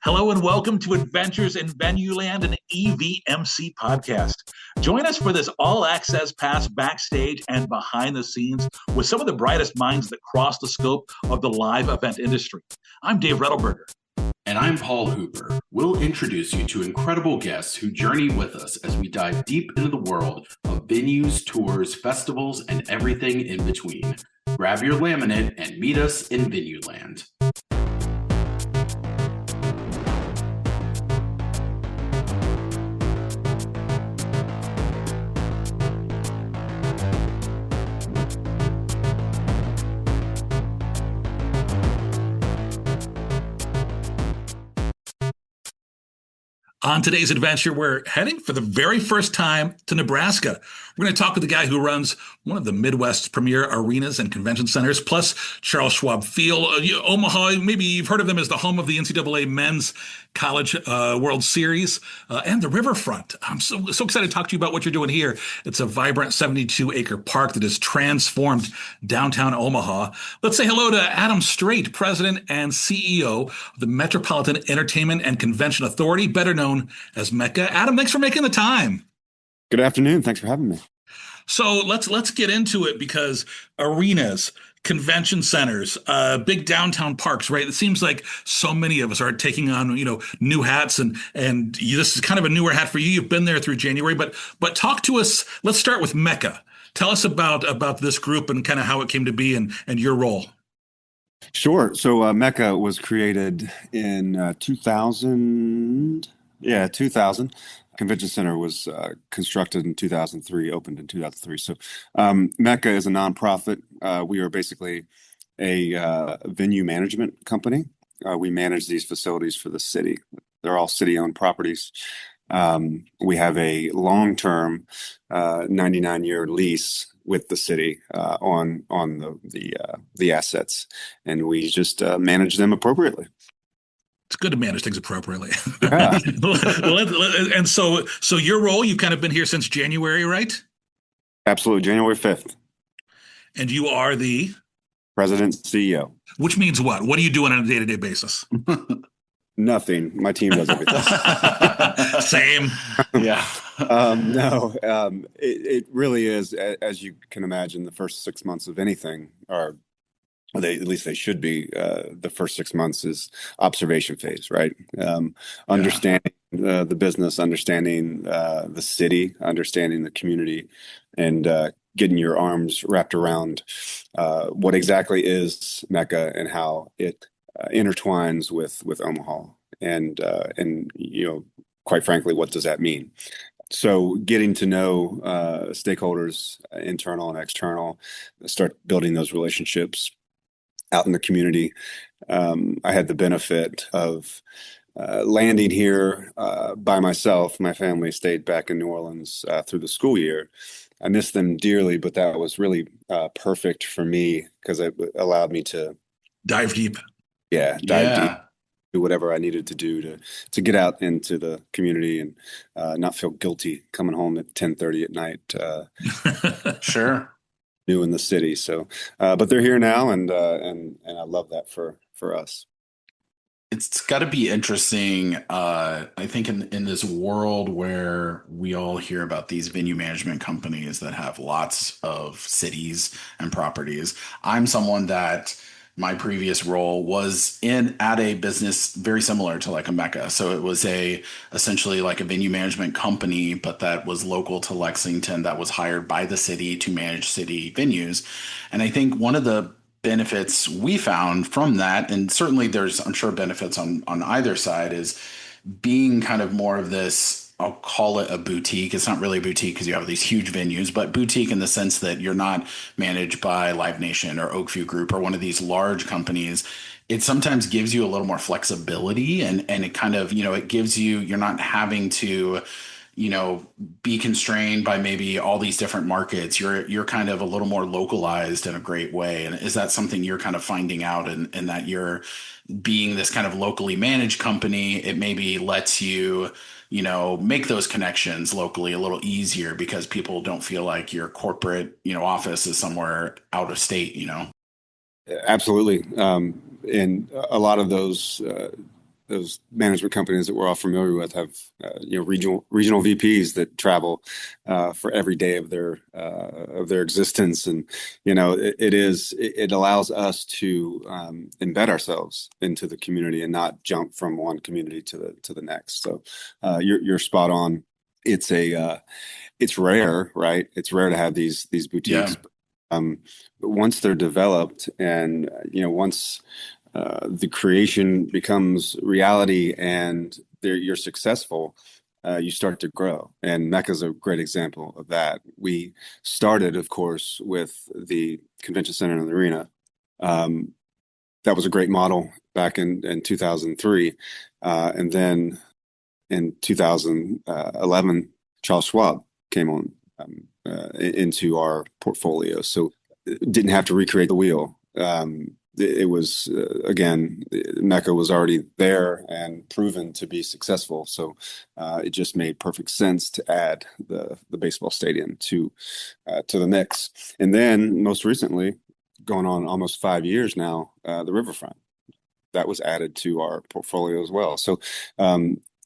Hello and welcome to Adventures in Venueland, an EVMC podcast. Join us for this all-access pass backstage and behind the scenes with some of the brightest minds that cross the scope of the live event industry. I'm Dave Rettelberger. And I'm Paul Hooper. We'll introduce you to incredible guests who journey with us as we dive deep into the world of venues, tours, festivals, and everything in between. Grab your laminate and meet us in Venueland. On today's adventure, we're heading for the very first time to Nebraska. We're going to talk with the guy who runs one of the Midwest's premier arenas and convention centers, plus Charles Schwab Field. Omaha, maybe you've heard of them as the home of the NCAA Men's College World Series and the Riverfront. I'm so excited to talk to you about what you're doing here. It's a vibrant 72-acre park that has transformed downtown Omaha. Let's say hello to Adam Strait, President and CEO of the Metropolitan Entertainment and Convention Authority, better known as MECA. Adam, thanks for making the time. Good afternoon. Thanks for having me. So let's get into it, because arenas, convention centers, big downtown parks, right? It seems like so many of us are taking on, new hats, and this is kind of a newer hat for you. You've been there through January, but talk to us. Let's start with MECA. Tell us about this group and kind of how it came to be and your role. Sure. So MECA was created in 2000. Yeah, 2000. Convention Center was constructed in 2003, opened in 2003. So MECA is a nonprofit. We are basically a venue management company. We manage these facilities for the city. They're all city-owned properties. We have a long-term 99-year lease with the city on the assets, and we just manage them appropriately. It's good to manage things appropriately. Yeah. And so your role, you've kind of been here since January, right? Absolutely. January 5th. And you are the President CEO. Which means what? What are you doing on a day-to-day basis? Nothing. My team does everything. Same. Yeah. It really is, as you can imagine, the first 6 months of anything are, at least they should be, the first 6 months is observation phase, right? Understanding the business, understanding the city, understanding the community, and getting your arms wrapped around what exactly is MECA and how it intertwines with Omaha, and quite frankly, what does that mean? So getting to know stakeholders, internal and external, start building those relationships out in the community. I had the benefit of landing here by myself. My family stayed back in New Orleans through the school year. I miss them dearly, but that was really perfect for me because it allowed me to dive deep. Dive deep, do whatever I needed to do to get out into the community and not feel guilty coming home at 10:30 at night. Sure. New in the city. So, but they're here now, and I love that for us. It's got to be interesting. I think in this world where we all hear about these venue management companies that have lots of cities and properties. I'm someone that my previous role was at a business very similar to like a MECA. So it was essentially like a venue management company, but that was local to Lexington, that was hired by the city to manage city venues. And I think one of the benefits we found from that, and certainly there's, I'm sure, benefits on either side, is being kind of more of this, I'll call it a boutique. It's not really a boutique because you have these huge venues, but boutique in the sense that you're not managed by Live Nation or Oakview Group or one of these large companies. It sometimes gives you a little more flexibility, and it kind of, it gives you, you're not having to, be constrained by maybe all these different markets. You're kind of a little more localized in a great way. And is that something you're kind of finding out, and that you're being this kind of locally managed company, it maybe lets you, make those connections locally a little easier because people don't feel like your corporate, office is somewhere out of state, Absolutely. And a lot of those those management companies that we're all familiar with have regional VPs that travel for every day of their existence, and it allows us to embed ourselves into the community and not jump from one community to the next. So you're spot on. It's rare, right? It's rare to have these Yeah. boutiques. But once they're developed, and once the creation becomes reality and you're successful, you start to grow. And Mecca's a great example of that. We started, of course, with the convention center and the arena. That was a great model back in 2003. And then in 2011, Charles Schwab came on into our portfolio. So didn't have to recreate the wheel. It was again, Mecca was already there and proven to be successful. So it just made perfect sense to add the baseball stadium to the mix. And then most recently, going on almost 5 years now, the riverfront that was added to our portfolio as well. So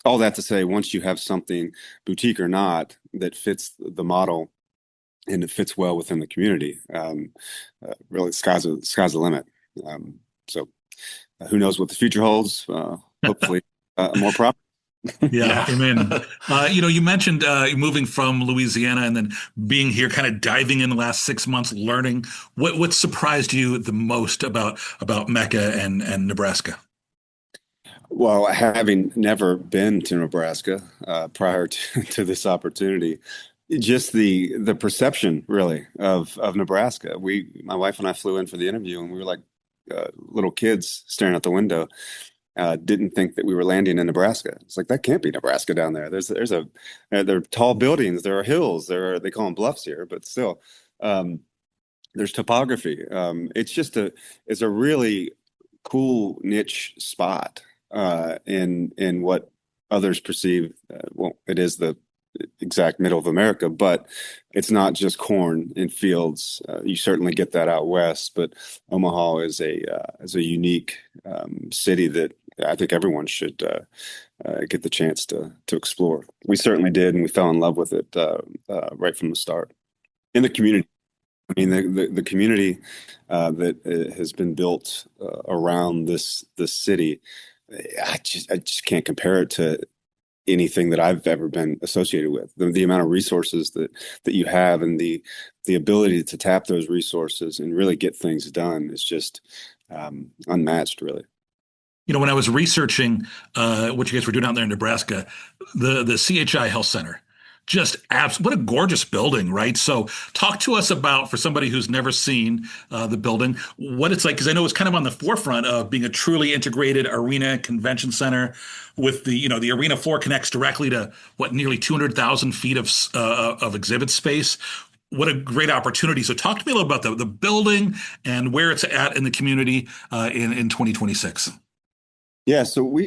all that to say, once you have something, boutique or not, that fits the model and it fits well within the community, really sky's the limit. So who knows what the future holds? Hopefully, more profit. Yeah, Yeah. amen. You mentioned moving from Louisiana and then being here, kind of diving in the last 6 months, learning. What surprised you the most about Mecca and Nebraska? Well, having never been to Nebraska prior to this opportunity, just the perception really of Nebraska. My wife and I flew in for the interview, and we were like little kids staring out the window. Didn't think that we were landing in Nebraska. It's like, that can't be Nebraska down there. There are tall buildings, there are hills, they call them bluffs here, but still, there's topography. It's a really cool niche spot in what others perceive. Well, it is the exact middle of America, but it's not just corn in fields. You certainly get that out west, but Omaha is a unique city that I think everyone should get the chance to explore. We certainly did, and we fell in love with it right from the start. In the community, I mean, the community that has been built around this city, I just can't compare it to anything that I've ever been associated with. The amount of resources that you have, and the ability to tap those resources and really get things done is just unmatched, really. When I was researching what you guys were doing out there in Nebraska, the CHI Health Center, just what a gorgeous building, right? So talk to us about, for somebody who's never seen the building, what it's like, because I know it's kind of on the forefront of being a truly integrated arena convention center with the arena floor connects directly to nearly 200,000 feet of exhibit space. What a great opportunity. So talk to me a little about the building and where it's at in the community in 2026. Yeah, so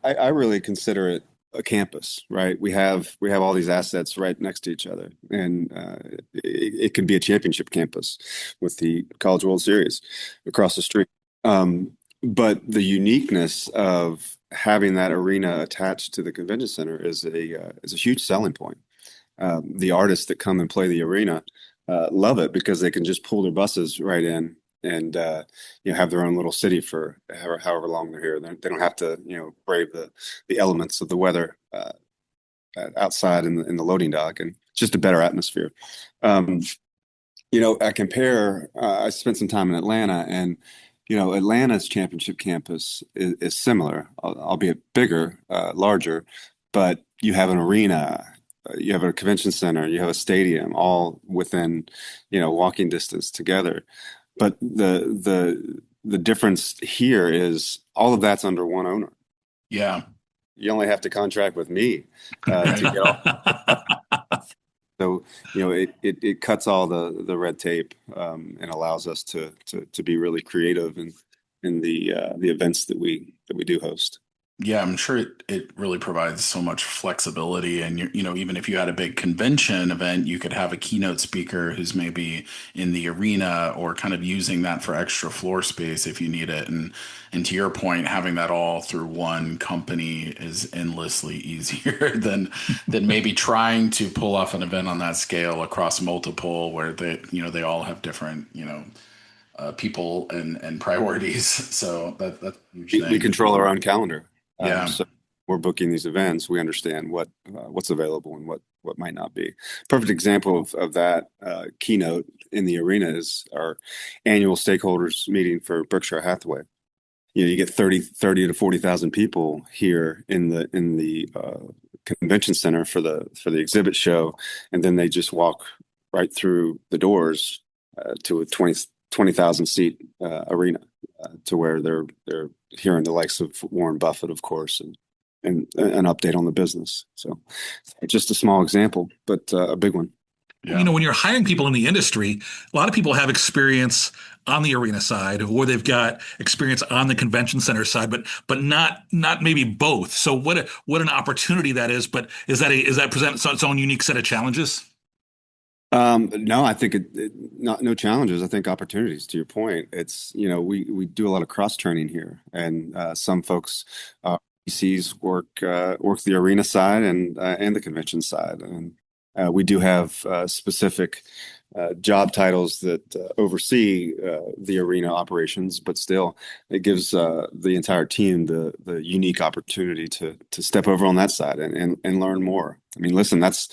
I really consider it a campus, right? We have all these assets right next to each other, and it could be a championship campus with the College World Series across the street. But the uniqueness of having that arena attached to the convention center is a huge selling point. The artists that come and play the arena love it because they can just pull their buses right in and have their own little city for however long they're here. They don't have to brave the elements of the weather outside in the loading dock, and it's just a better atmosphere. I compare. I spent some time in Atlanta, and Atlanta's championship campus is similar, albeit bigger, larger, but you have an arena. You have a convention center, you have a stadium, all within, walking distance together. But the difference here is all of that's under one owner. Yeah. You only have to contract with me to get all. So it cuts all the red tape and allows us to be really creative in the events that we do host. Yeah, I'm sure it really provides so much flexibility. And even if you had a big convention event, you could have a keynote speaker who's maybe in the arena or kind of using that for extra floor space if you need it. And to your point, having that all through one company is endlessly easier than maybe trying to pull off an event on that scale across multiple where they all have different, people and priorities. So that's a huge We thing. control our own calendar. Yeah. So we're booking these events. We understand what's available and what might not be. Perfect example of that keynote in the arena is our annual stakeholders meeting for Berkshire Hathaway. You get 30 to 40,000 people here in the convention center for the exhibit show, and then they just walk right through the doors to a 20,000 seat arena to where they're hearing the likes of Warren Buffett, of course, and an update on the business. So just a small example, but a big one. Yeah. When you're hiring people in the industry, a lot of people have experience on the arena side, or they've got experience on the convention center side, but not maybe both. So what an opportunity that is. But is that present its own unique set of challenges? No, I think not no challenges. I think opportunities. To your point, it's we do a lot of cross training here, and some folks PCs work the arena side and the convention side, and we do have specific job titles that oversee the arena operations, but still, it gives the entire team the unique opportunity to step over on that side and learn more. I mean, listen, that's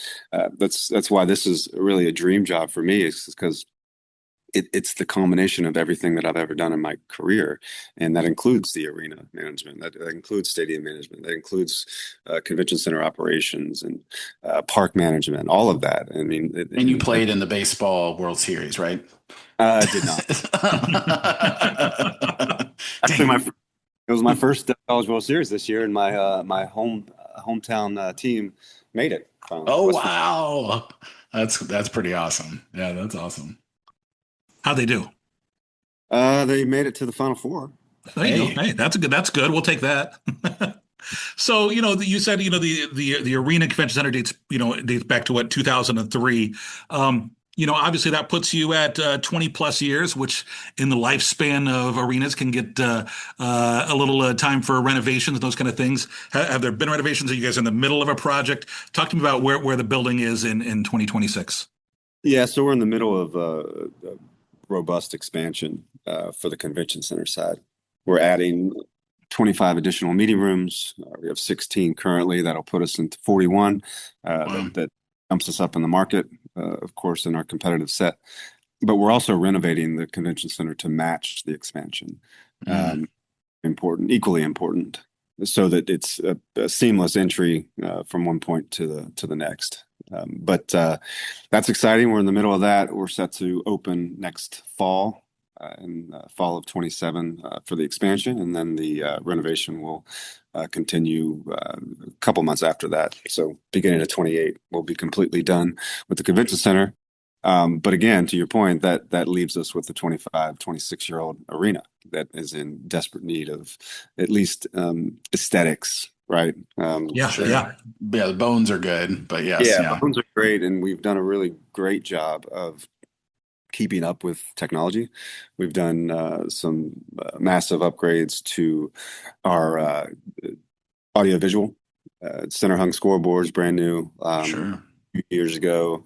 why this is really a dream job for me, is because it's the combination of everything that I've ever done in my career, and that includes the arena management, that includes stadium management, that includes convention center operations and park management, all of that. I mean, And you played in the baseball World Series, right? I did not. Actually, Dang. it was my first College World Series this year, and my hometown team made it finally. Oh West Virginia. wow. That's pretty awesome. Yeah, that's awesome. How they do? They made it to the Final Four. There you go. Hey. Hey, that's a good. That's good. We'll take that. So, you said, the Arena Convention Center dates back to what, 2003. Obviously that puts you at 20 plus years, which in the lifespan of arenas can get a little time for renovations and those kind of things. Have there been renovations? Are you guys in the middle of a project? Talk to me about where the building is in 2026. Yeah, so we're in the middle of a robust expansion for the convention center side. We're adding 25 additional meeting rooms. We have 16 currently. That'll put us into 41. Wow. That jumps us up in the market, of course, in our competitive set. But we're also renovating the convention center to match the expansion. Mm. Equally important, so that it's a seamless entry from one point to the next. But that's exciting. We're in the middle of that. We're set to open next fall, in fall of 27 for the expansion, and then the renovation will continue a couple months after that. So beginning of 28, we'll be completely done with the convention center. But again, to your point, that leaves us with the 25, 26-year-old arena that is in desperate need of at least aesthetics, right? Yeah, Sure. yeah. Yeah, the bones are good, but yes, Yeah, yeah. bones are great, and we've done a really great job of keeping up with technology. We've done some massive upgrades to our audiovisual center hung scoreboards, brand new. Sure. Few years ago,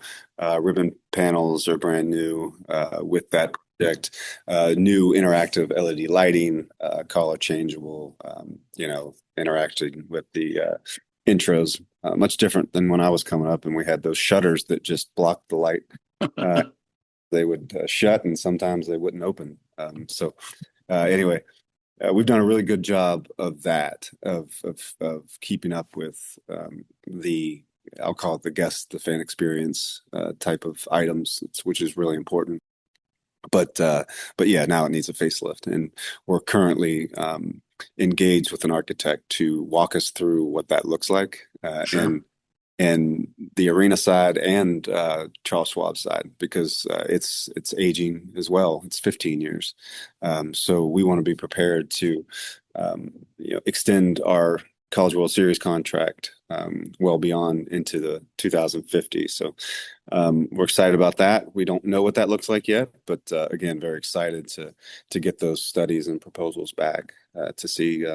ribbon panels are brand new with that project. New interactive LED lighting, color changeable. Interacting with the intros, much different than when I was coming up, and we had those shutters that just blocked the light. Uh, they would shut, and sometimes they wouldn't open. Anyway, we've done a really good job of that, of keeping up with the, I'll call it the fan experience type of items, which is really important. But yeah, now it needs a facelift, and we're currently engaged with an architect to walk us through what that looks like, Sure. and the arena side and Charles Schwab side, because it's aging as well. It's 15 years, so we want to be prepared to extend our College World Series contract well beyond into the 2050. So we're excited about that. We don't know what that looks like yet, but again, very excited to get those studies and proposals back to see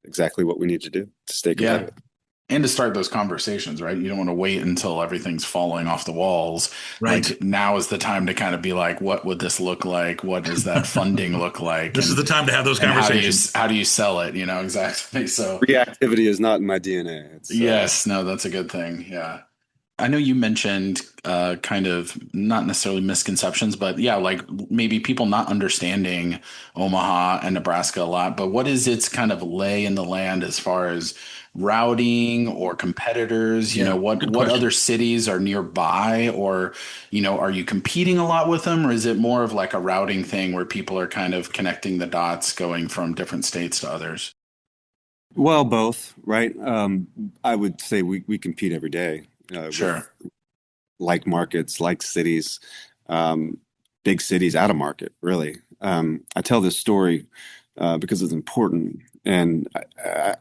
exactly what we need to do to stay Yeah. competitive. And to start those conversations, right? You don't want to wait until everything's falling off the walls. Right. Like now is the time to kind of be like, what would this look like? What does that funding look like? This is the time to have those And conversations. how do you sell it? You know, exactly. So Reactivity is not in my DNA. It's yes, no, that's a good thing. Yeah. I know you mentioned kind of not necessarily misconceptions, but yeah, like maybe people not understanding Omaha and Nebraska a lot. But what is its kind of lay in the land as far as routing or competitors? You Yeah, know, good what question. other cities are nearby, or you know, are you competing a lot with them, or is it more of like a routing thing where people are kind of connecting the dots, going from different states to others? well, both, right? I would say we compete every day with Sure, like markets, like cities, um, big cities out of market, really. I tell this story because it's important, and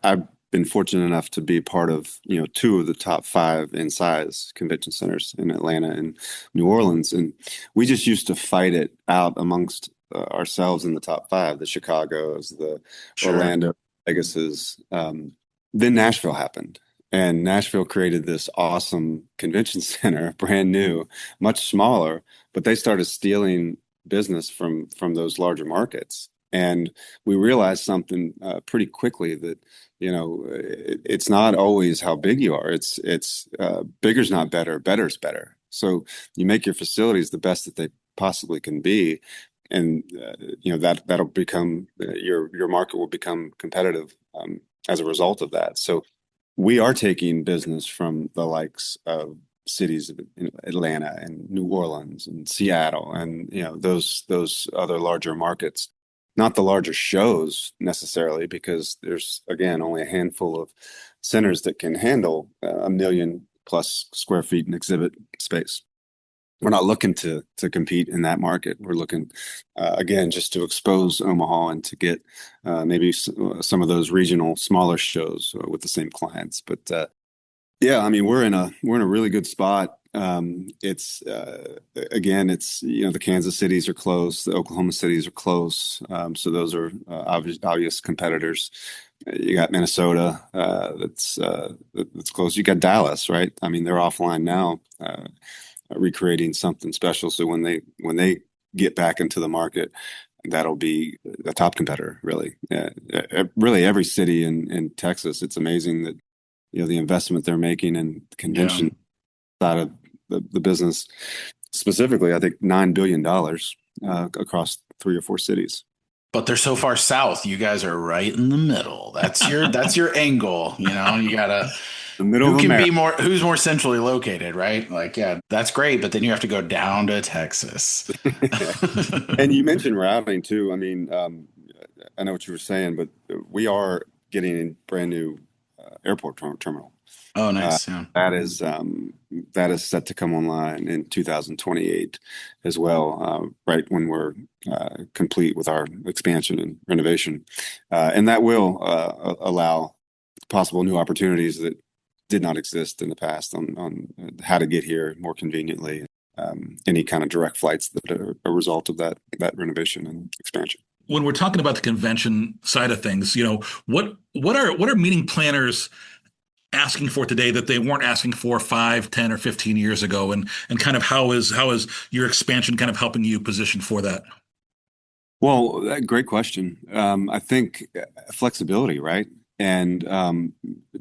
I've been fortunate enough to be part of, two of the top five in size convention centers in Atlanta and New Orleans, and we just used to fight it out amongst ourselves in the top five, the Chicago's, the sure, Orlando, Vegas's. Then Nashville happened. And Nashville created this awesome convention center, brand new, much smaller, but they started stealing business from those larger markets. And we realized something pretty quickly that, it's not always how big you are. It's bigger's not better, better's better. So you make your facilities the best that they possibly can be, and that'll become your market will become competitive as a result of that. So we are taking business from the likes of cities of Atlanta and New Orleans and Seattle and those other larger markets. Not the larger shows necessarily, because there's again only a handful of centers that can handle a million plus square feet in exhibit space. We're not looking to compete in that market. We're looking again just to expose Omaha and to get maybe some of those regional smaller shows with the same clients. But yeah, I mean we're in a really good spot. It's again, it's the Kansas cities are close, the Oklahoma cities are close, so those are obvious competitors. You got Minnesota that's close. You got Dallas, right? I mean they're offline now. Recreating something special. So when they get back into the market, that'll be a top competitor, really. Really, every city in Texas. It's amazing that the investment they're making in the yeah. convention side of the business. Specifically, I think $9 billion across 3 or 4 cities. But they're so far south. You guys are right in the middle. That's your angle. You know, you gotta The middle of America. who's more centrally located, right? Like, yeah, that's great, but then you have to go down to Texas. And you mentioned routing too. I mean, I know what you were saying, but we are getting a brand new airport terminal. Oh, Uh, nice. Yeah. that is set to come online in 2028 as well, right when we're complete with our expansion and renovation, and that will allow possible new opportunities that did not exist in the past on how to get here more conveniently. Any kind of direct flights that are a result of that renovation and expansion. When we're talking about the convention side of things, what are meeting planners asking for today that they weren't asking for 5, 10, or 15 years ago, and kind of how is your expansion kind of helping you position for that? Well, great question. I think flexibility, right? And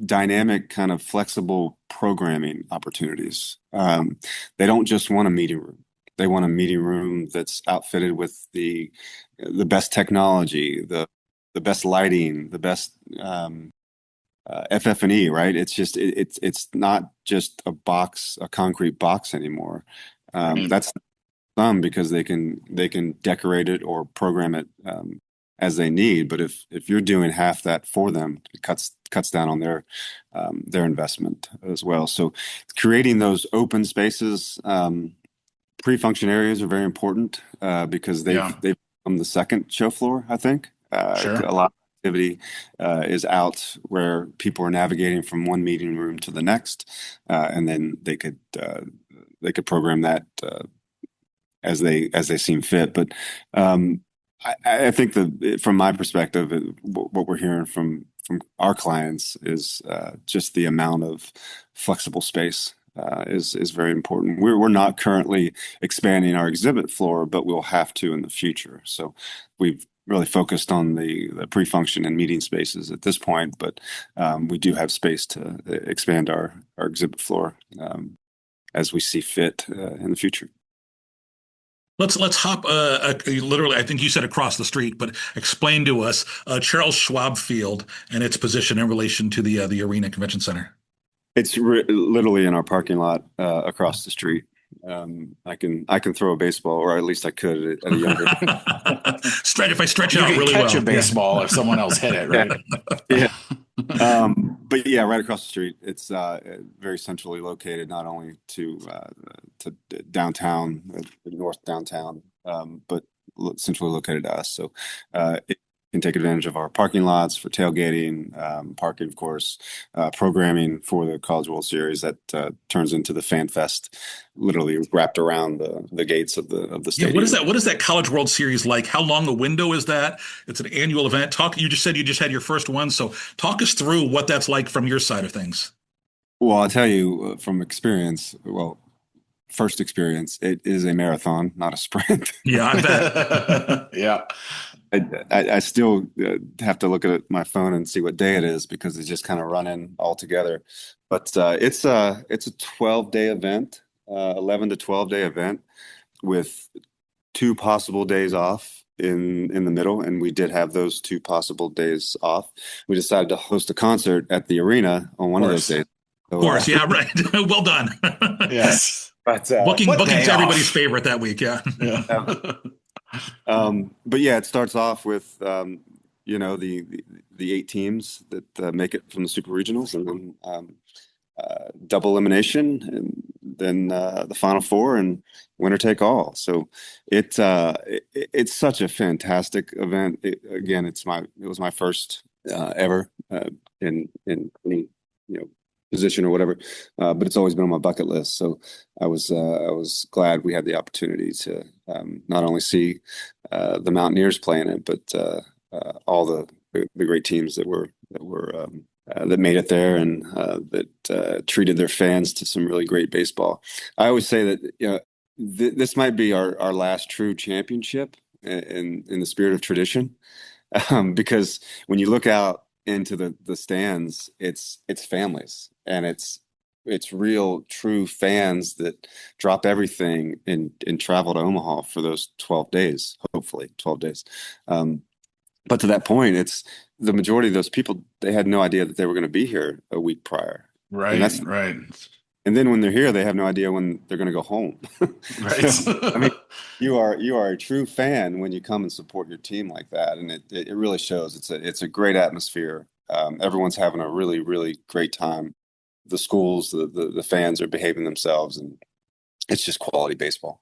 dynamic kind of flexible programming opportunities. They don't just want a meeting room. They want a meeting room that's outfitted with the best technology, the best lighting, the best FF&E, right? It's not just a concrete box anymore. Right. That's some because they can decorate it or program it as they need. But if you're doing half that for them, it cuts down on their investment as well. So creating those open spaces, pre-function areas are very important because they've Yeah. become the second show floor, I think. A Sure. lot connectivity is out where people are navigating from one meeting room to the next, and then they could program that as they seem fit. But I think that from my perspective, what we're hearing from our clients is just the amount of flexible space is very important. We're not currently expanding our exhibit floor, but we'll have to in the future. So we've really focused on the pre-function and meeting spaces at this point, but we do have space to expand our exhibit floor as we see fit in the future. Let's hop literally. I think you said across the street, but explain to us Charles Schwab Field and its position in relation to the Arena Convention Center. It's literally in our parking lot across the street. I can throw a baseball, or at least I could at a younger. If I stretch you out can really catch well. a baseball if someone else hit it, right? Yeah. But yeah, right across the street. It's very centrally located, not only to downtown, north downtown, but centrally located to us. So it can take advantage of our parking lots for tailgating, parking, of course, programming for the College World Series that turns into the Fan Fest, literally wrapped around the gates of the stadium. Yeah, what is that College World Series like? How long a window is that? It's an annual event. You just said you just had your first one, so talk us through what that's like from your side of things. Well, I'll tell you from experience. Well, first experience, it is a marathon, not a sprint. Yeah, I bet. Yeah. I still have to look at my phone and see what day it is because it's just kind of running all together. But it's a 12-day event, 11 to 12-day event with 2 possible days off in the middle, and we did have those 2 possible days off. We decided to host a concert at the arena on one of those days. So, of course, yeah, right. Well done. Yes. But booking's everybody's favorite that week, yeah. But yeah, it starts off with the 8 teams that make it from the super regionals, and then double elimination, and then the final 4 and winner take all. So it's such a fantastic event. It was my first ever in any position or whatever, but it's always been on my bucket list. So I was glad we had the opportunity to not only see the Mountaineers play in it, but all the great teams that made it there and that treated their fans to some really great baseball. I always say that this might be our last true championship in the spirit of tradition, because when you look out into the stands, it's families, and it's real true fans that drop everything and travel to Omaha for those 12 days, hopefully 12 days. But to that point, it's the majority of those people, they had no idea that they were going to be here a week prior. Right, right. And then when they're here, they have no idea when they're going to go home. Right. So, I mean, you are a true fan when you come and support your team like that, and it really shows. It's a great atmosphere. Everyone's having a really, really great time. The schools, the fans are behaving themselves, and it's just quality baseball.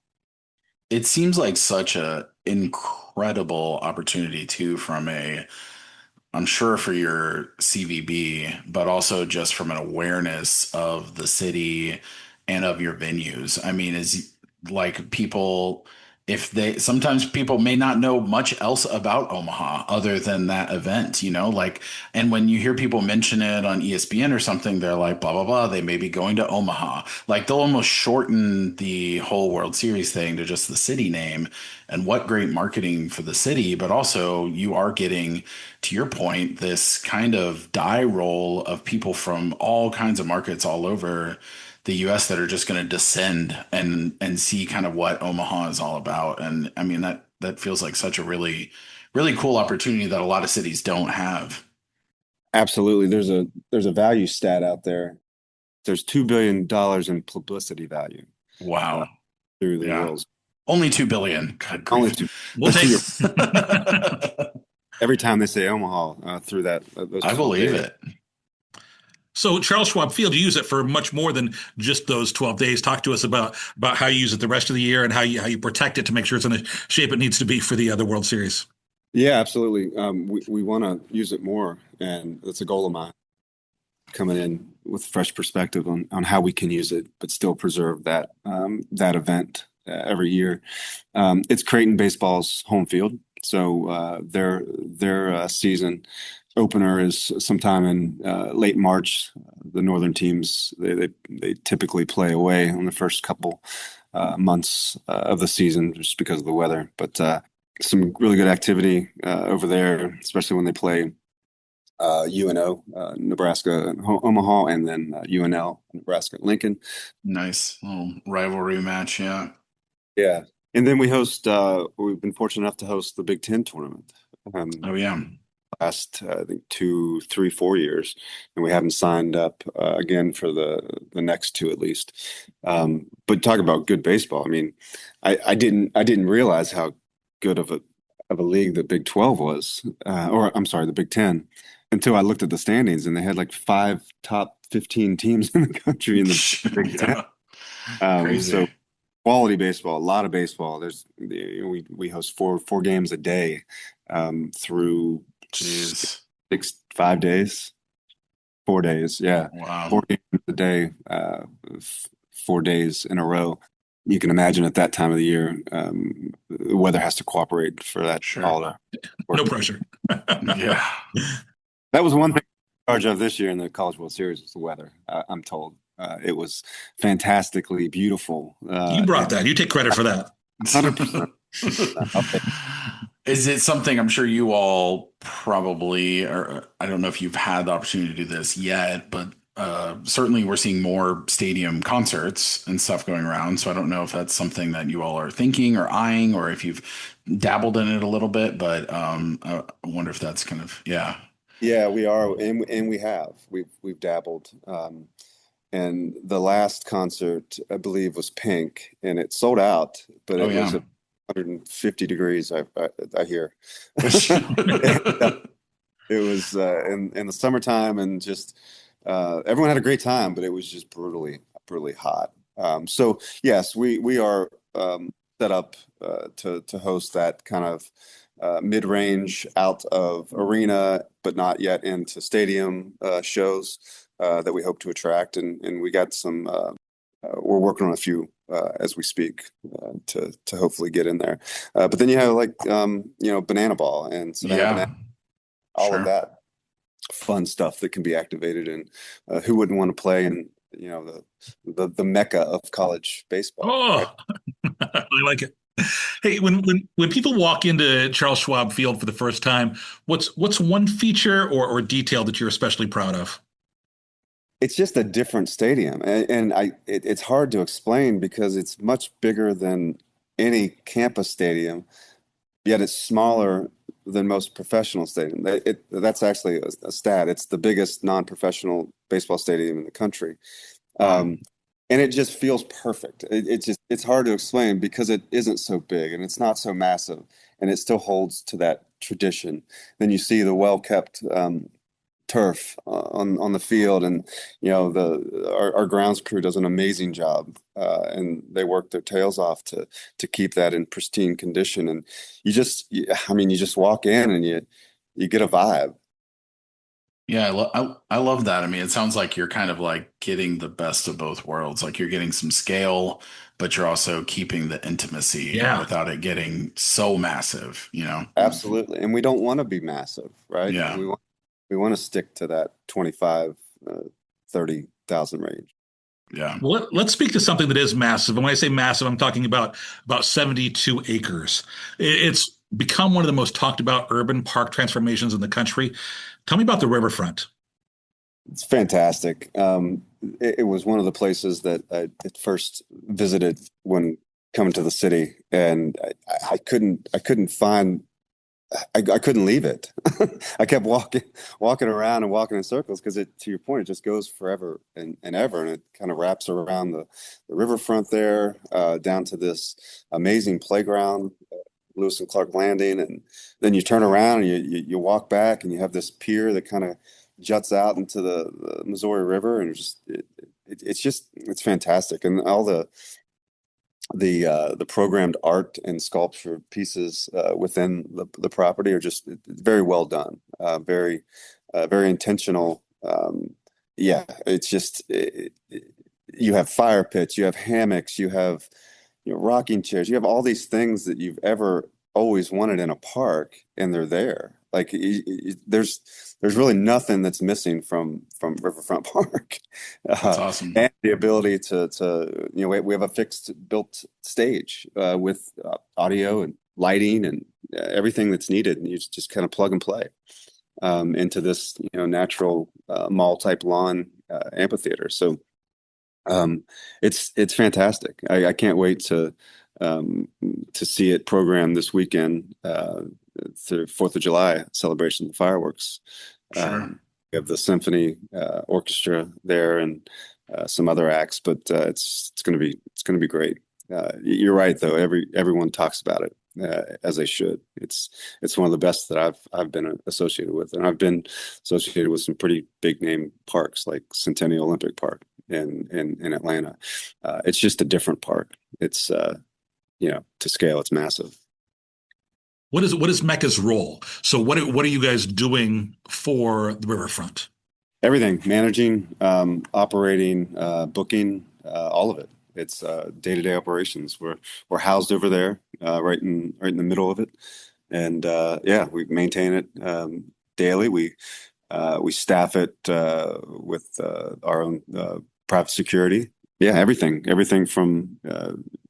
It seems like such a incredible opportunity too, I'm sure for your CVB, but also just from an awareness of the city and of your venues. I mean, is like sometimes people may not know much else about Omaha other than that event, and when you hear people mention it on ESPN or something, they're like, blah, blah, blah, they may be going to Omaha. Like they'll almost shorten the whole World Series thing to just the city name. And what great marketing for the city, but also you are getting, to your point, this kind of die roll of people from all kinds of markets all over the US that are just going to descend and see kind of what Omaha is all about. And I mean, that feels like such a really, really cool opportunity that a lot of cities don't have. Absolutely. There's a value stat out there. There's $2 billion in publicity value. Wow. Through the world. Only 2 billion. God, only 2. We'll take every time they say Omaha through that. I believe it. So Charles Schwab Field, you use it for much more than just those 12 days. Talk to us about how you use it the rest of the year and how you protect it to make sure it's in the shape it needs to be for the World Series. Yeah, absolutely. We want to use it more, and that's a goal of mine. Coming in with a fresh perspective on how we can use it, but still preserve that event every year. It's Creighton baseball's home field, so their season opener is sometime in late March. The northern teams they typically play away on the first couple months of the season just because of the weather, but some really good activity over there, especially when they play UNO, Nebraska, Omaha, and then UNL, Nebraska, Lincoln. Nice little rivalry match. Yeah. Yeah. And then we've been fortunate enough to host the Big Ten tournament Oh yeah. last, I think, 2, 3, 4 years. And we haven't signed up again for the next two at least. But talk about good baseball. I mean, I didn't realize how good of a league the Big 12 was, or I'm sorry, the Big 10, until I looked at the standings and they had like 5 top 15 teams in the country in the Big 10. Yeah. So Crazy. quality baseball, a lot of baseball. We host four games a day through Jeez. 5 days, 4 days. Yeah, Wow. 4 games a day, 4 days in a row. You can imagine at that time of the year, the weather has to cooperate for that Sure. all to No work. pressure. Yeah. That was one thing in charge of this year in the College World Series was the weather. I'm told it was fantastically beautiful. You brought And that. You take credit for that. 100%. Is it something I'm sure you all probably, or I don't know if you've had the opportunity to do this yet, but certainly we're seeing more stadium concerts and stuff going around. So I don't know if that's something that you all are thinking or eyeing, or if you've dabbled in it a little bit, but I wonder if that's kind of, yeah. Yeah, we are, and we have. We've dabbled. And the last concert, I believe, was Pink, and it sold out, but Oh, it was yeah. at 150 degrees. I hear. It was in the summertime, and just everyone had a great time, but it was just brutally hot. So yes, we are set up to host that kind of mid-range out of arena, but not yet into stadium shows that we hope to attract, and we got some. We're working on a few as we speak to hopefully get in there. But then you have like Banana Ball and Savannah Banana, Yeah, all of sure. that fun stuff that can be activated, and who wouldn't want to play in the mecca of college baseball, right? Oh, I like it. Hey, when people walk into Charles Schwab Field for the first time, what's one feature or detail that you're especially proud of? It's just a different stadium, and it's hard to explain because it's much bigger than any campus stadium, yet it's smaller than most professional stadiums. That's actually a stat. It's the biggest non-professional baseball stadium in the country. Wow. Um, and it just feels perfect. It's hard to explain because it isn't so big and it's not so massive, and it still holds to that tradition. Then you see the well-kept turf on the field, and our grounds crew does an amazing job, and they work their tails off to keep that in pristine condition. And I mean, you just walk in and you get a vibe. Yeah, I love that. I mean, it sounds like you're kind of like getting the best of both worlds. Like you're getting some scale, but you're also keeping the intimacy Yeah. without it getting so massive, you know? Absolutely. And we don't want to be massive, right? Yeah. We want to stick to that 25, 30,000 range. Yeah. Well, let's speak to something that is massive. And when I say massive, I'm talking about 72 acres. It's become one of the most talked about urban park transformations in the country. Tell me about the riverfront. It's fantastic. It was one of the places that I at first visited when coming to the city, and I couldn't find I couldn't leave it. I kept walking around and walking in circles because to your point, it just goes forever and ever. And it kind of wraps around the riverfront there, down to this amazing playground, Lewis and Clark Landing. And then you turn around and you walk back and you have this pier that kind of juts out into the Missouri River. And it's fantastic. And all the programmed art and sculpture pieces within the property are just very well done, very intentional. Yeah, it's just you have fire pits, you have hammocks, you have rocking chairs, you have all these things that you've ever always wanted in a park, and they're there. Like there's really nothing that's missing from Riverfront Park. That's awesome. And the ability to we have a fixed built stage with audio and lighting and everything that's needed, and you just kind of plug and play into this natural mall type lawn amphitheater. So it's fantastic. I can't wait to see it programmed this weekend through 4th of July celebration, the fireworks. Sure. We have the symphony orchestra there and some other acts, but it's gonna be great. You're right though. Everyone talks about it as they should. It's one of the best that I've been associated with, and I've been associated with some pretty big name parks like Centennial Olympic Park in Atlanta. It's just a different park. It's to scale, it's massive. What is Mecca's role? So what are you guys doing for the riverfront? Everything, managing, operating, booking, all of it. It's day-to-day operations. We're housed over there, right in the middle of it, and yeah, we maintain it daily. We staff it with our own private security. Yeah, everything from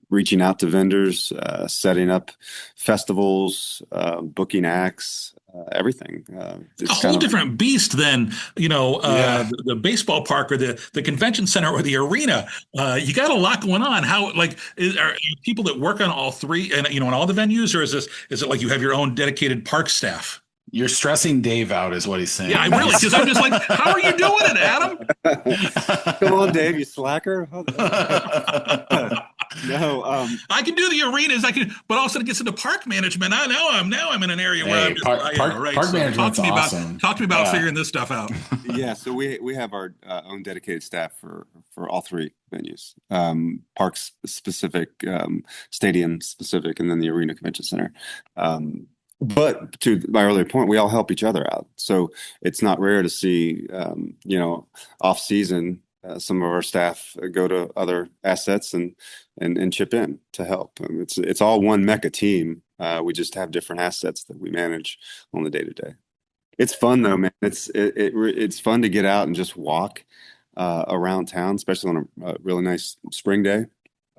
reaching out to vendors, setting up festivals, booking acts, everything. A whole different beast than Yeah. the baseball park or the convention center or the arena. You got a lot going on. How are you people that work on all three and in all the venues, or is it like you have your own dedicated park staff? You're stressing Dave out, is what he's Yeah, I saying. really, because I'm just like, how are you doing it, Come on, Dave, you slacker. No, I can do the arenas, but also it gets into park management. Now I'm in an area where Hey, I'm just, right. park So management's awesome. talk to me about Yeah. figuring this stuff out. yeah, so we have our own dedicated staff for all three venues, parks specific, stadium specific, and then the arena convention center. But to my earlier point, we all help each other out. So it's not rare to see, off season, some of our staff go to other assets and chip in to help. It's all one Mecca team. We just have different assets that we manage on the day to day. It's fun though, man. It's fun to get out and just walk around town, especially on a really nice spring day.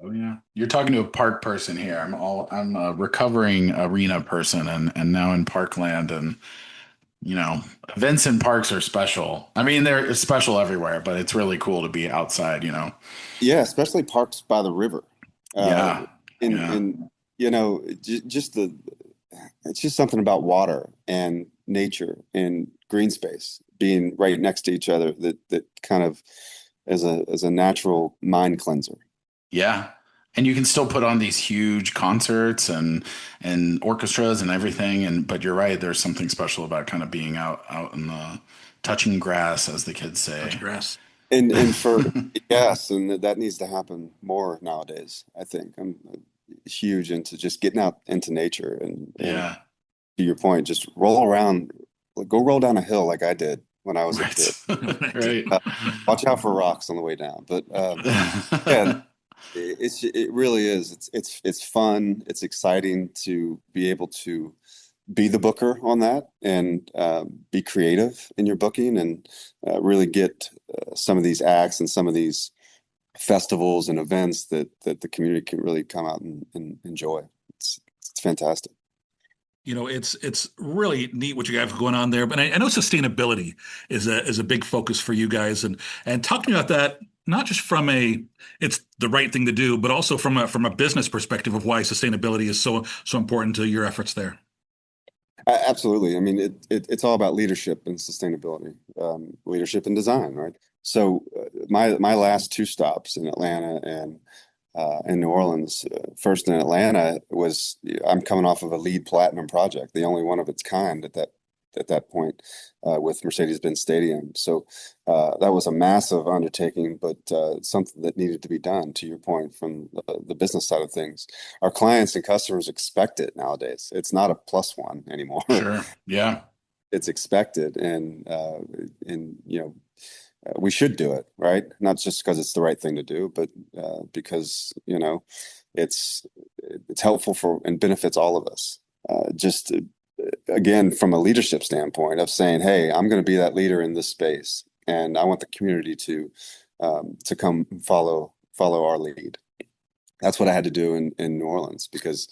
Oh yeah. You're talking to a park person here. I'm a recovering arena person and now in Parkland, and events in parks are special. I mean, they're special everywhere, but it's really cool to be outside. Yeah, especially parks by the river. Yeah. And Yeah. and just it's just something about water and nature and green space being right next to each other that kind of as a natural mind cleanser. Yeah. And you can still put on these huge concerts and orchestras and everything. But you're right, there's something special about kind of being out in the touching grass, as the kids say. Touch grass. And for yes, and that needs to happen more nowadays. I think I'm huge into just getting out into nature and Yeah. to your point, just roll around, go roll down a hill like I did when I was a kid. Right. Right. Watch out for rocks on the way down. But yeah, it really is. It's fun. It's exciting to be able to be the booker on that and be creative in your booking and really get some of these acts and some of these festivals and events that the community can really come out and enjoy. It's fantastic. It's really neat what you guys have going on there. But I know sustainability is a big focus for you guys, and talk to me about that. Not just it's the right thing to do, but also from a business perspective of why sustainability is so important to your efforts there. Absolutely. I mean, it's all about leadership and sustainability, leadership and design, right? So my last two stops in Atlanta and in New Orleans, first in Atlanta I'm coming off of a LEED Platinum project, the only one of its kind at at that point with Mercedes-Benz Stadium. So that was a massive undertaking, but something that needed to be done, to your point, from the business side of things. Our clients and customers expect it nowadays. It's not a plus one anymore. Sure. Yeah. It's expected, and we should do it, right? Not just because it's the right thing to do, but because it's it's helpful for and benefits all of us. Just again, from a leadership standpoint of saying, "Hey, I'm going to be that leader in this space, and I want the community to come follow our lead." That's what I had to do in New Orleans, because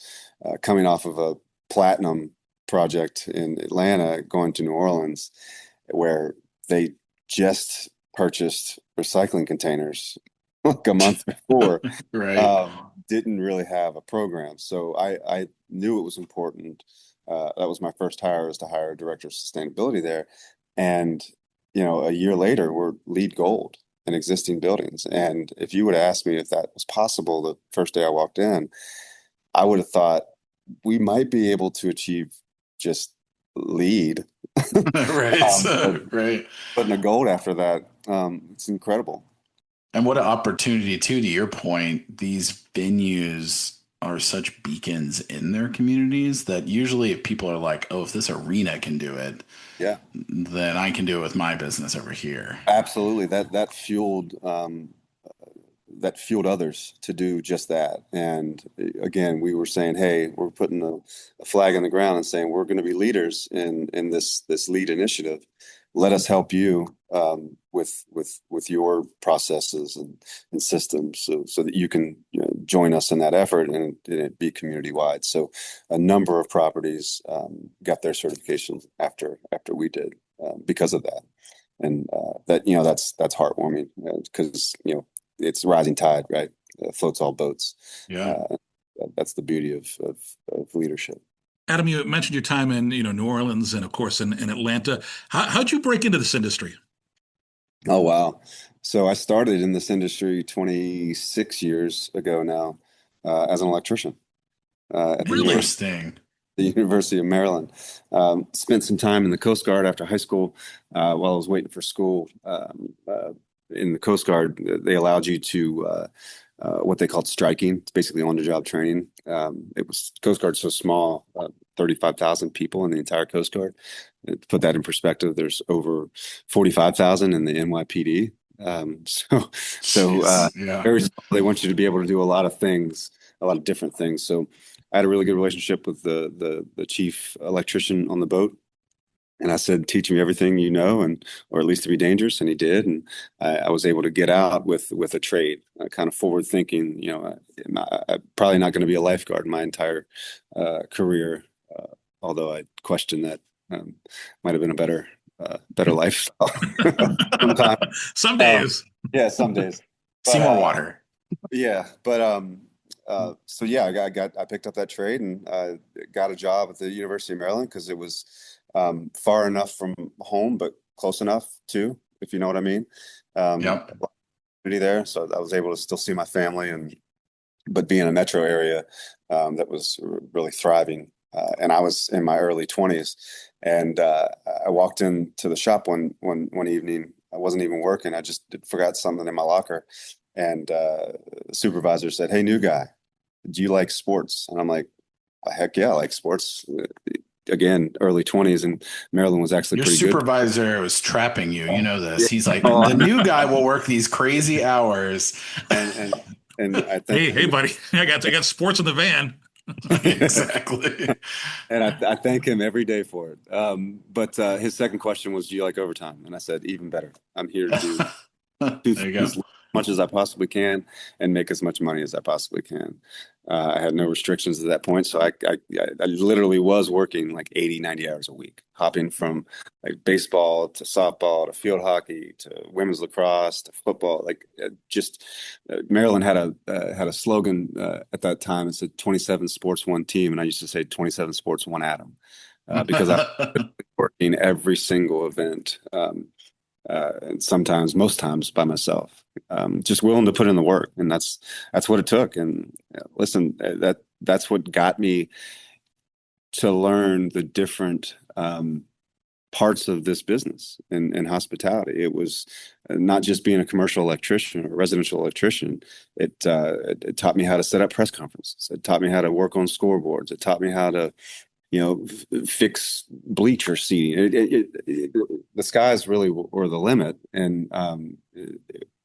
coming off of a platinum project in Atlanta, going to New Orleans, where they just purchased recycling containers like a month before, Right. didn't really have a program. So I knew it was important. That was my first hire, was to hire a director of sustainability there. And, a year later, we're LEED Gold in existing buildings. And if you would have asked me if that was possible the first day I walked in, I would have thought we might be able to achieve just LEED. Right. But Right. putting a gold after that, it's incredible. And what an opportunity too, to your point, these venues are such beacons in their communities that usually if people are like, oh, if this arena can do it, Yeah, then I can do it with my business over here. absolutely. That fueled others to do just that. And again, we were saying, hey, we're putting a flag in the ground and saying we're going to be leaders in this LEED initiative. Let us help you with your processes and systems, so that you can join us in that effort, and it be community wide. So a number of properties got their certification after we did, because of that. And that's heartwarming, because it's rising tide, right? Floats all boats. Yeah. Uh, that's the beauty of leadership. Adam, you mentioned your time in, New Orleans and of course in Atlanta. How'd you break into this industry? Oh, wow. So I started in this industry 26 years ago now, as an electrician at Really? the University of Maryland. Spent some time in the Coast Guard after high school, while I was waiting for school. In the Coast Guard, they allowed you to what they called striking. It's basically on-the-job training. It was Coast Guard so small, 35,000 people in the entire Coast Guard. To put that in perspective, there's over 45,000 in the NYPD. So Yeah. very small. They want you to be able to do a lot of things, a lot of different things. So I had a really good relationship with the chief electrician on the boat. And I said, teach me everything you know, or at least to be dangerous. And he did. And I was able to get out with a trade, kind of forward thinking. I'm probably not going to be a lifeguard my entire career, although I question that. Might have been a better lifestyle. Sometimes. Some days. Yeah, some days. See But more water. yeah, but so yeah, I picked up that trade, and got a job at the University of Maryland, because it was far enough from home, but close enough too, if you know what I mean. Yep. There, so I was able to still see my family, but be in a metro area that was really thriving. And I was in my early 20s, and I walked into the shop one evening. I wasn't even working. I just forgot something in my locker, and the supervisor said, "Hey, new guy, do you like sports?" And I'm like, "Heck yeah, I like sports." Again, early 20s, and Maryland was actually Your pretty good. supervisor was trapping you. You know this. Yeah. He's like, Oh, the new guy will work these crazy hours. and I think Hey, buddy, I got sports in the van. Exactly. and I thank him every day for it. But his second question was, "Do you like overtime?" And I said, "Even better. I'm here to do There you go. as much as I possibly can and make as much money as I possibly can." I had no restrictions at that point, so I literally was working like 80, 90 hours a week, hopping from like baseball to softball to field hockey to women's lacrosse to football. Like just Maryland had a slogan at that time. It said 27 sports, one team, and I used to say 27 sports, one atom, because I was working every single event. And sometimes, most times, by myself, just willing to put in the work, and that's what it took. And listen, that's what got me to learn the different parts of this business and hospitality. It was not just being a commercial electrician or residential electrician. It taught me how to set up press conferences. It taught me how to work on scoreboards. It taught me how to, fix bleacher seating. The skies really were the limit. And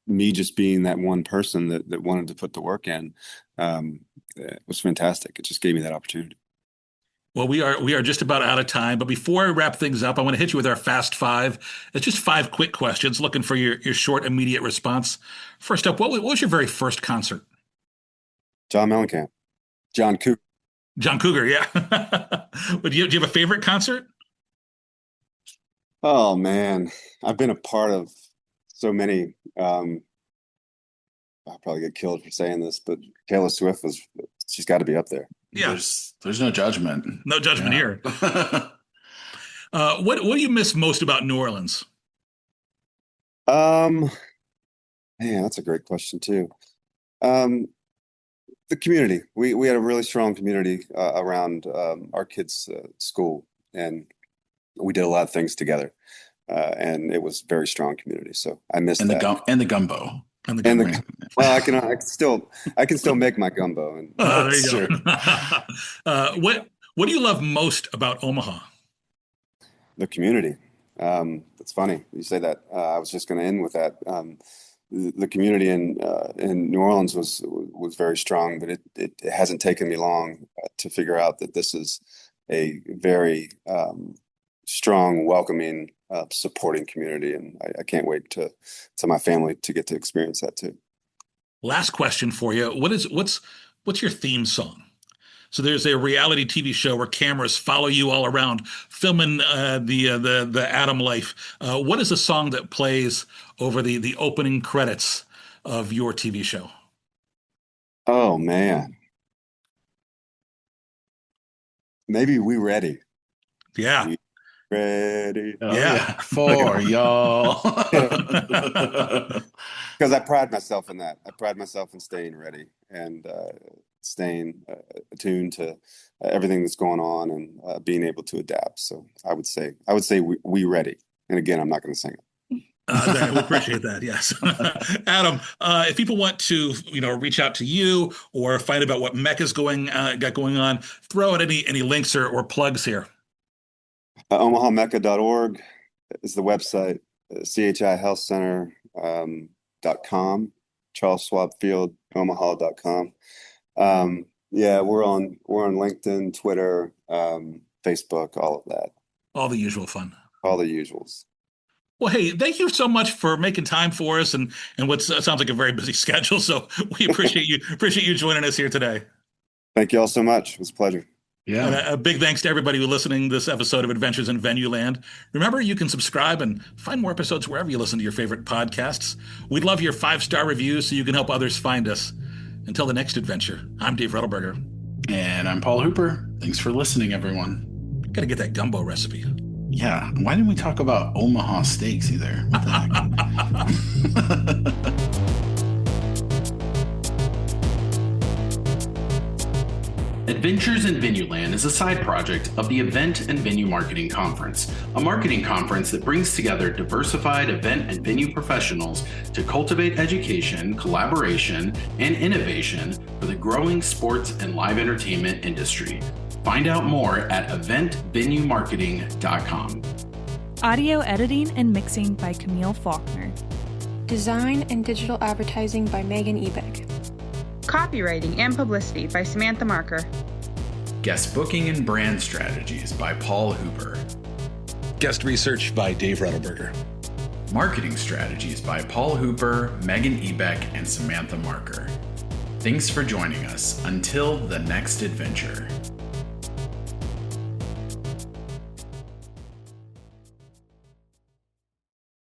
me just being that one person that wanted to put the work in was fantastic. It just gave me that opportunity. Well, we are just about out of time, but before I wrap things up, I want to hit you with our fast five. It's just 5 quick questions, looking for your short, immediate response. First up, what was your very first concert? John Mellencamp. John Cougar. John Cougar, yeah. Do you have a favorite concert? Oh man, I've been a part of so many. I'll probably get killed for saying this, but Taylor Swift she's got to be up there. Yeah. There's no judgment. No judgment here. What do you miss most about New Orleans? Man, that's a great question too. The community. We had a really strong community around our kids' school, and we did a lot of things together, and it was a very strong community. So I miss that. The gumbo. Well, I can still make my gumbo. And there you go. What do you love most about Omaha? The community. It's funny you say that. I was just going to end with that. The community in New Orleans was very strong, but it hasn't taken me long to figure out that this is a very strong, welcoming, supporting community, and I can't wait to my family to get to experience that too. Last question for you: what's your theme song? So there's a reality TV show where cameras follow you all around, filming the Adam life. What is the song that plays over the opening credits of your TV show? Oh man, maybe We Ready. Yeah. We Ready. Yeah. For y'all. Because I pride myself in that. I pride myself in staying ready and staying attuned to everything that's going on and being able to adapt. So I would say we ready. And again, I'm not going to sing it. We appreciate that. Yes. Adam, if people want to, reach out to you or find out what Mecca's got going on, throw out any links or plugs here. OmahaMecca.org is the website. CHIHealthCenter.com. Charles Schwab Field, Omaha.com. Yeah, we're on LinkedIn, Twitter, Facebook, all of that. All the usual fun. All the usuals. Well, hey, thank you so much for making time for us and what sounds like a very busy schedule. So we appreciate you joining us here today. Thank you all so much. It was a pleasure. Yeah. And a big thanks to everybody who's listening to this episode of Adventures in Venueland. Remember, you can subscribe and find more episodes wherever you listen to your favorite podcasts. We'd love your 5-star reviews so you can help others find us. Until the next adventure, I'm Dave Rettelberger. And I'm Paul Hooper. Thanks for listening, everyone. Got to get that gumbo recipe. Yeah. Why didn't we talk about Omaha steaks either? What the heck? Adventures in Venueland is a side project of the Event and Venue Marketing Conference, a marketing conference that brings together diversified event and venue professionals to cultivate education, collaboration, and innovation for the growing sports and live entertainment industry. Find out more at eventvenuemarketing.com. Audio editing and mixing by Camille Faulkner. Design and digital advertising by Megan Ebeck. Copywriting and publicity by Samantha Marker. Guest booking and brand strategies by Paul Hooper. Guest research by Dave Rettelberger. Marketing strategies by Paul Hooper, Megan Ebeck, and Samantha Marker. Thanks for joining us. Until the next adventure.